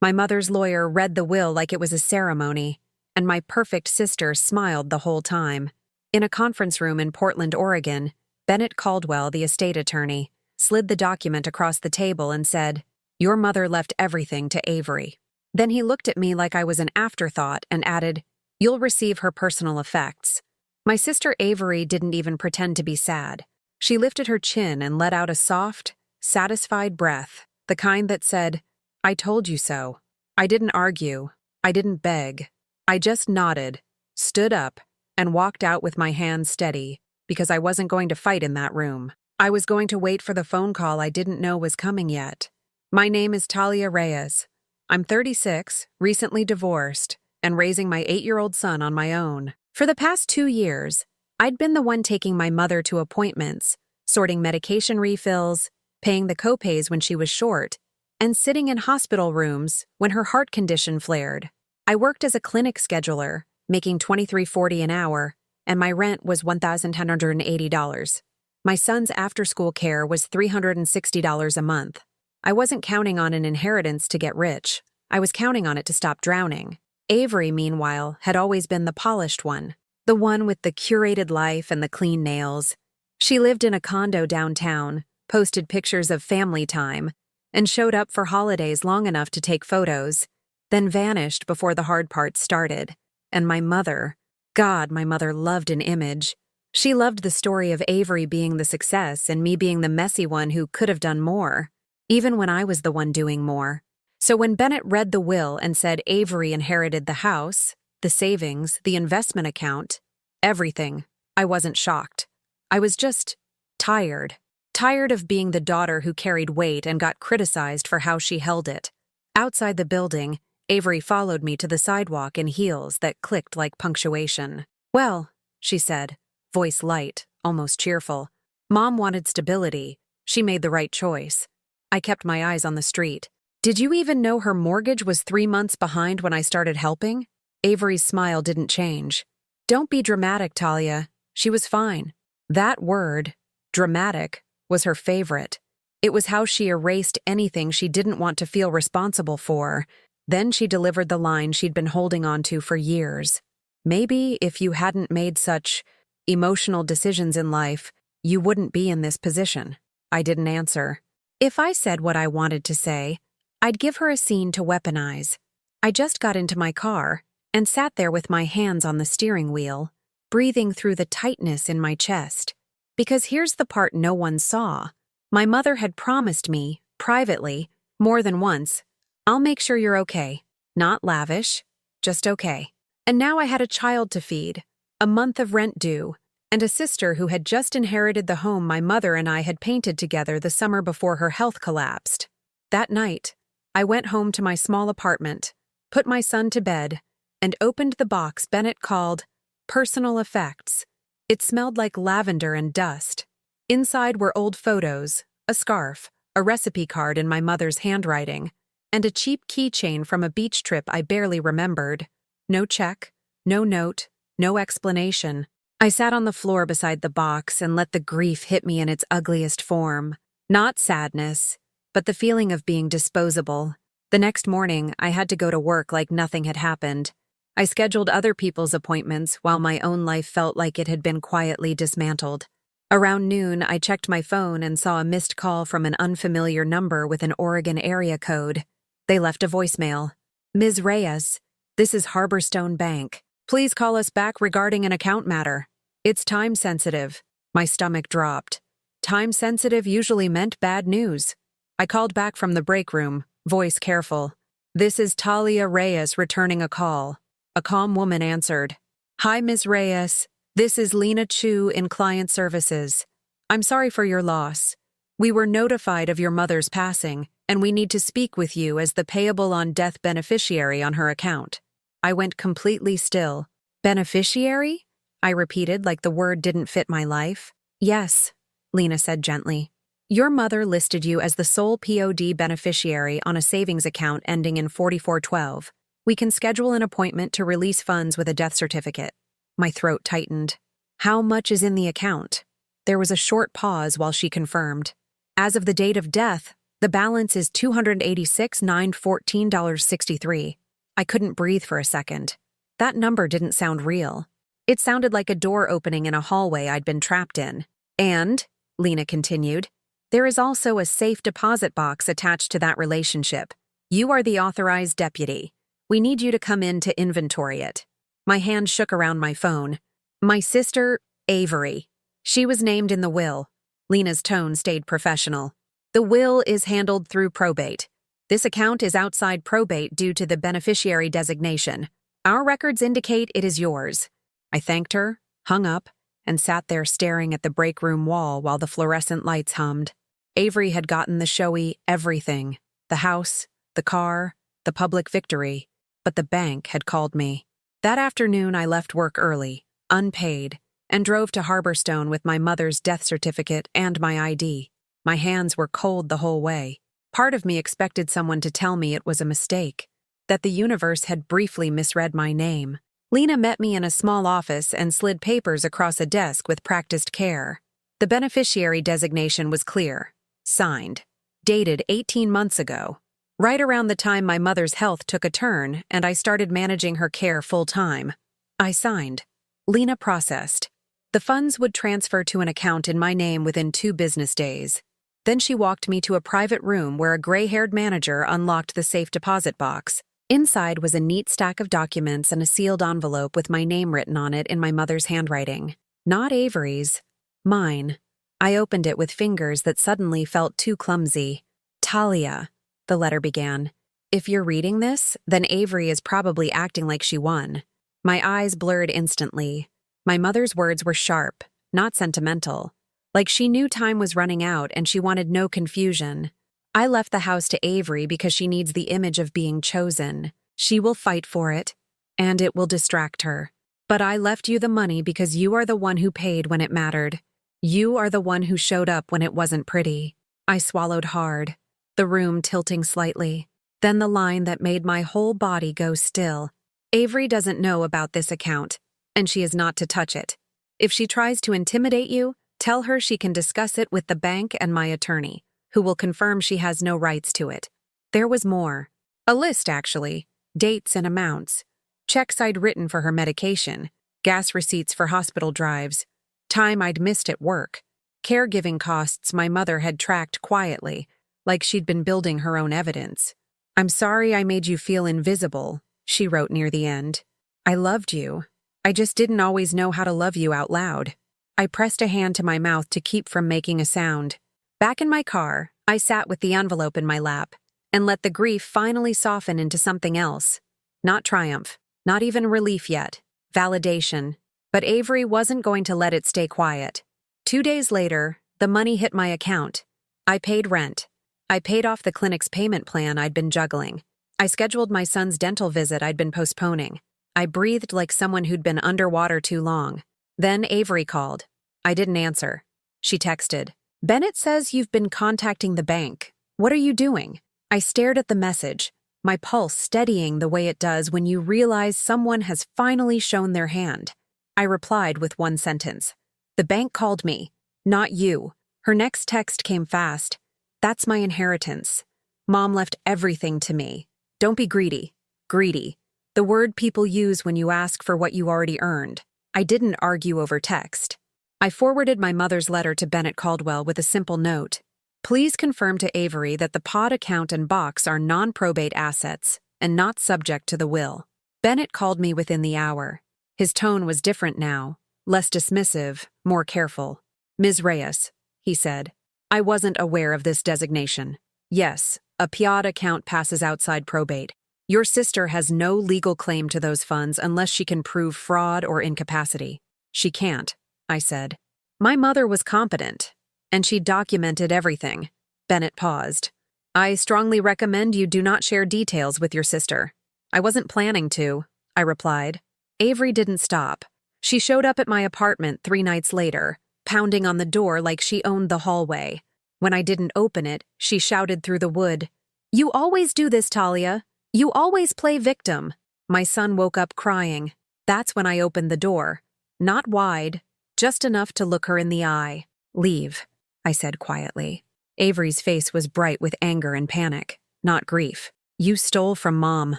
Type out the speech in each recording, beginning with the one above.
My mother's lawyer read the will like it was a ceremony, and my perfect sister smiled the whole time. In a conference room in Portland, Oregon, Bennett Caldwell, the estate attorney, slid the document across the table and said, "Your mother left everything to Avery." Then he looked at me like I was an afterthought and added, "You'll receive her personal effects." My sister Avery didn't even pretend to be sad. She lifted her chin and let out a soft, satisfied breath, the kind that said, "I told you so." I didn't argue. I didn't beg. I just nodded, stood up, and walked out with my hands steady, because I wasn't going to fight in that room. I was going to wait for the phone call I didn't know was coming yet. My name is Talia Reyes. I'm 36, recently divorced, and raising my 8-year-old son on my own. For the past 2 years, I'd been the one taking my mother to appointments, sorting medication refills, paying the copays when she was short, and sitting in hospital rooms when her heart condition flared. I worked as a clinic scheduler, making $23.40 an hour, and my rent was $1,180. My son's after-school care was $360 a month. I wasn't counting on an inheritance to get rich. I was counting on it to stop drowning. Avery, meanwhile, had always been the polished one, the one with the curated life and the clean nails. She lived in a condo downtown, posted pictures of family time, and showed up for holidays long enough to take photos, then vanished before the hard parts started. And my mother, God, my mother loved an image. She loved the story of Avery being the success and me being the messy one who could have done more, even when I was the one doing more. So when Bennett read the will and said Avery inherited the house, the savings, the investment account, everything, I wasn't shocked. I was just tired. Tired of being the daughter who carried weight and got criticized for how she held it. Outside the building, Avery followed me to the sidewalk in heels that clicked like punctuation. "Well," she said, voice light, almost cheerful. "Mom wanted stability. She made the right choice." I kept my eyes on the street. "Did you even know her mortgage was 3 months behind when I started helping?" Avery's smile didn't change. "Don't be dramatic, Talia. She was fine." That word, dramatic, was her favorite. It was how she erased anything she didn't want to feel responsible for. Then she delivered the line she'd been holding on to for years. "Maybe if you hadn't made such emotional decisions in life, you wouldn't be in this position." I didn't answer. If I said what I wanted to say, I'd give her a scene to weaponize. I just got into my car and sat there with my hands on the steering wheel, breathing through the tightness in my chest. Because here's the part no one saw. My mother had promised me, privately, more than once, "I'll make sure you're okay. Not lavish, just okay." And now I had a child to feed, a month of rent due, and a sister who had just inherited the home my mother and I had painted together the summer before her health collapsed. That night, I went home to my small apartment, put my son to bed, and opened the box Bennett called personal effects. It smelled like lavender and dust. Inside were old photos, a scarf, a recipe card in my mother's handwriting, and a cheap keychain from a beach trip I barely remembered. No check, no note, no explanation. I sat on the floor beside the box and let the grief hit me in its ugliest form. Not sadness, but the feeling of being disposable. The next morning, I had to go to work like nothing had happened. I scheduled other people's appointments while my own life felt like it had been quietly dismantled. Around noon, I checked my phone and saw a missed call from an unfamiliar number with an Oregon area code. They left a voicemail. "Ms. Reyes, this is Harborstone Bank. Please call us back regarding an account matter. It's time sensitive." My stomach dropped. Time sensitive usually meant bad news. I called back from the break room, voice careful. "This is Talia Reyes returning a call." A calm woman answered. "Hi, Ms. Reyes. This is Lena Chu in Client Services. I'm sorry for your loss. We were notified of your mother's passing, and we need to speak with you as the payable on death beneficiary on her account." I went completely still. "Beneficiary?" I repeated like the word didn't fit my life. "Yes," Lena said gently. "Your mother listed you as the sole POD beneficiary on a savings account ending in 4412. We can schedule an appointment to release funds with a death certificate." My throat tightened. "How much is in the account?" There was a short pause while she confirmed. "As of the date of death, The balance is $286,914.63. I couldn't breathe for a second. That number didn't sound real. It sounded like a door opening in a hallway I'd been trapped in. And, Lena continued, there is also a safe deposit box attached to that relationship. You are the authorized deputy. We need you to come in to inventory it. My hand shook around my phone. My sister, Avery. She was named in the will. Lena's tone stayed professional. The will is handled through probate. This account is outside probate due to the beneficiary designation. Our records indicate it is yours. I thanked her, hung up, and sat there staring at the break room wall while the fluorescent lights hummed. Avery had gotten the showy everything. The house, the car, the public victory. But the bank had called me. That afternoon I left work early, unpaid, and drove to Harborstone with my mother's death certificate and my ID. My hands were cold the whole way. Part of me expected someone to tell me it was a mistake, that the universe had briefly misread my name. Lena met me in a small office and slid papers across a desk with practiced care. The beneficiary designation was clear, signed, dated 18 months ago, right around the time my mother's health took a turn and I started managing her care full-time. I signed. Lena processed. The funds would transfer to an account in my name within 2 business days. Then she walked me to a private room where a gray-haired manager unlocked the safe deposit box. Inside was a neat stack of documents and a sealed envelope with my name written on it in my mother's handwriting. Not Avery's. Mine. I opened it with fingers that suddenly felt too clumsy. Talia, the letter began. If you're reading this, then Avery is probably acting like she won. My eyes blurred instantly. My mother's words were sharp, not sentimental. Like she knew time was running out and she wanted no confusion. I left the house to Avery because she needs the image of being chosen. She will fight for it, and it will distract her. But I left you the money because you are the one who paid when it mattered. You are the one who showed up when it wasn't pretty. I swallowed hard, the room tilting slightly. Then the line that made my whole body go still. Avery doesn't know about this account, and she is not to touch it. If she tries to intimidate you, tell her she can discuss it with the bank and my attorney, who will confirm she has no rights to it. There was more. A list, actually. Dates and amounts. Checks I'd written for her medication. Gas receipts for hospital drives. Time I'd missed at work. Caregiving costs my mother had tracked quietly, like she'd been building her own evidence. I'm sorry I made you feel invisible, she wrote near the end. I loved you. I just didn't always know how to love you out loud. I pressed a hand to my mouth to keep from making a sound. Back in my car, I sat with the envelope in my lap and let the grief finally soften into something else. Not triumph, not even relief yet. Validation. But Avery wasn't going to let it stay quiet. 2 days later, the money hit my account. I paid rent. I paid off the clinic's payment plan I'd been juggling. I scheduled my son's dental visit I'd been postponing. I breathed like someone who'd been underwater too long. Then Avery called. I didn't answer. She texted. Bennett says you've been contacting the bank. What are you doing? I stared at the message, my pulse steadying the way it does when you realize someone has finally shown their hand. I replied with one sentence. The bank called me, not you. Her next text came fast. That's my inheritance. Mom left everything to me. Don't be greedy. Greedy. The word people use when you ask for what you already earned. I didn't argue over text. I forwarded my mother's letter to Bennett Caldwell with a simple note. Please confirm to Avery that the pod account and box are non-probate assets and not subject to the will. Bennett called me within the hour. His tone was different now, less dismissive, more careful. Ms. Reyes, he said, I wasn't aware of this designation. Yes, a PIOD account passes outside probate. Your sister has no legal claim to those funds unless she can prove fraud or incapacity. She can't, I said. My mother was competent, and she documented everything. Bennett paused. I strongly recommend you do not share details with your sister. I wasn't planning to, I replied. Avery didn't stop. She showed up at my apartment 3 nights later, pounding on the door like she owned the hallway. When I didn't open it, she shouted through the wood, You always do this, Talia. You always play victim. My son woke up crying. That's when I opened the door. Not wide, just enough to look her in the eye. Leave, I said quietly. Avery's face was bright with anger and panic, not grief. You stole from Mom.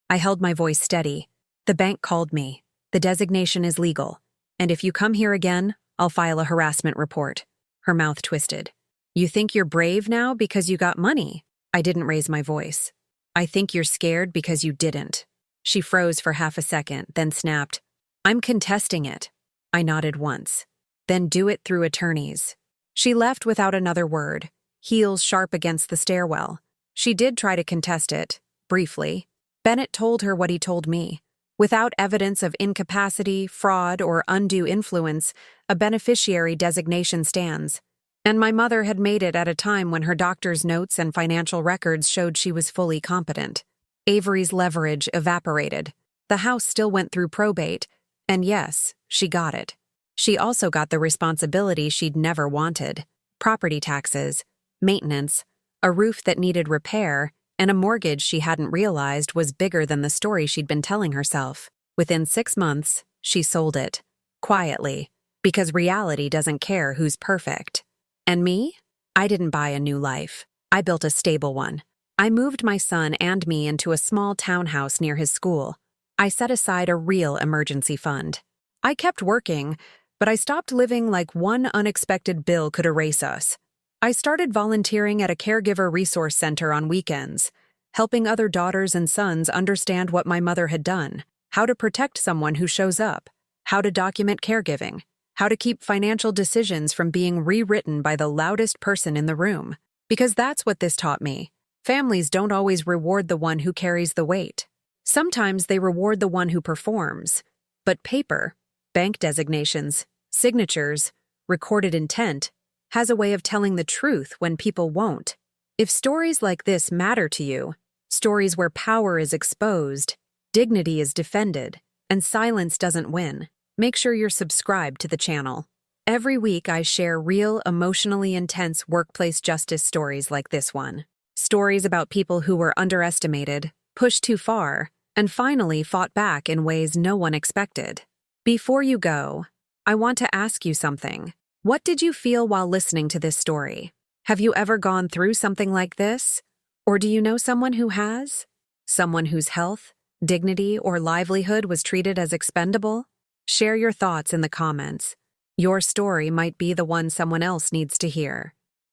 I held my voice steady. The bank called me. The designation is legal. And if you come here again, I'll file a harassment report. Her mouth twisted. You think you're brave now because you got money? I didn't raise my voice. I think you're scared because you didn't. She froze for half a second, then snapped. I'm contesting it. I nodded once. Then do it through attorneys. She left without another word, heels sharp against the stairwell. She did try to contest it, briefly. Bennett told her what he told me. Without evidence of incapacity, fraud, or undue influence, a beneficiary designation stands. And my mother had made it at a time when her doctor's notes and financial records showed she was fully competent. Avery's leverage evaporated. The house still went through probate, and yes, she got it. She also got the responsibility she'd never wanted: property taxes, maintenance, a roof that needed repair, and a mortgage she hadn't realized was bigger than the story she'd been telling herself. Within 6 months, she sold it. Quietly. Because reality doesn't care who's perfect. And me? I didn't buy a new life. I built a stable one. I moved my son and me into a small townhouse near his school. I set aside a real emergency fund. I kept working, but I stopped living like one unexpected bill could erase us. I started volunteering at a caregiver resource center on weekends, helping other daughters and sons understand what my mother had done, how to protect someone who shows up, how to document caregiving, how to keep financial decisions from being rewritten by the loudest person in the room. Because that's what this taught me. Families don't always reward the one who carries the weight. Sometimes they reward the one who performs. But paper, bank designations, signatures, recorded intent, has a way of telling the truth when people won't. If stories like this matter to you, stories where power is exposed, dignity is defended, and silence doesn't win, make sure you're subscribed to the channel. Every week I share real, emotionally intense workplace justice stories like this one. Stories about people who were underestimated, pushed too far, and finally fought back in ways no one expected. Before you go, I want to ask you something. What did you feel while listening to this story? Have you ever gone through something like this? Or do you know someone who has? Someone whose health, dignity, or livelihood was treated as expendable? Share your thoughts in the comments. Your story might be the one someone else needs to hear.